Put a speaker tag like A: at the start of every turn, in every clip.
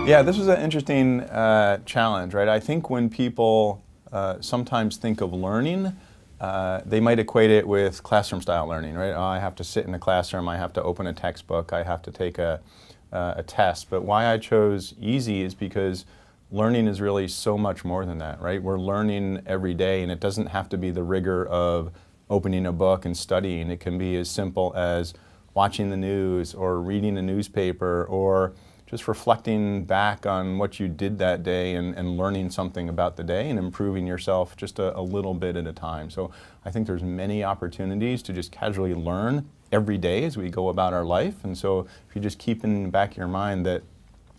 A: Yeah, this was an interesting challenge, right? I think when people sometimes think of learning, they might equate it with classroom-style learning, right? Oh, I have to sit in a classroom, I have to open a textbook, I have to take a test. But why I chose easy is because learning is really so much more than that, right? We're learning every day, and it doesn't have to be the rigor of opening a book and studying. It can be as simple as watching the news or reading a newspaper or just reflecting back on what you did that day and learning something about the day and improving yourself just a little bit at a time. So I think there's many opportunities to just casually learn every day as we go about our life. And so if you just keep in the back of your mind that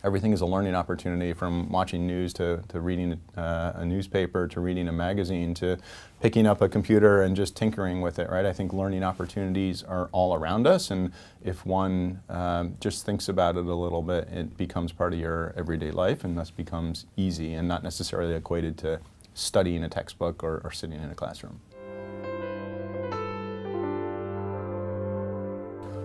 A: everything is a learning opportunity, from watching news to reading a newspaper to reading a magazine to picking up a computer and just tinkering with it, right? I think learning opportunities are all around us, and if one just thinks about it a little bit, it becomes part of your everyday life and thus becomes easy and not necessarily equated to studying a textbook or sitting in a classroom.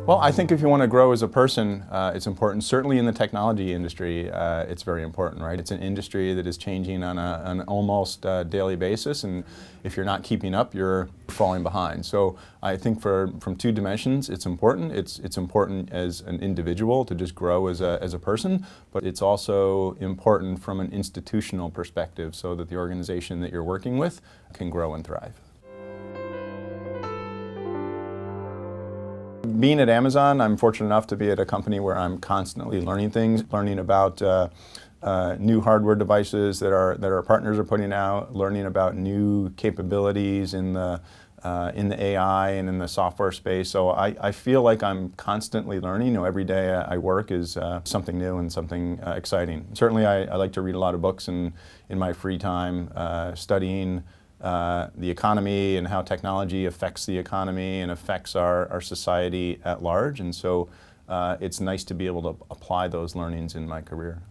A: Well, I think if you want to grow as a person, it's important. Certainly in the technology industry, it's very important, right? It's an industry that is changing on an almost daily basis, and if you're not keeping up, you're falling behind. So I think from two dimensions, it's important. It's important as an individual to just grow as a person, but it's also important from an institutional perspective so that the organization that you're working with can grow and thrive. Being at Amazon, I'm fortunate enough to be at a company where I'm constantly learning things, learning about new hardware devices that our partners are putting out, learning about new capabilities in the AI and in the software space. So I feel like I'm constantly learning. You know, every day I work is something new and something exciting. Certainly I like to read a lot of books in my free time, studying the economy and how technology affects the economy and affects our society at large. And so it's nice to be able to apply those learnings in my career.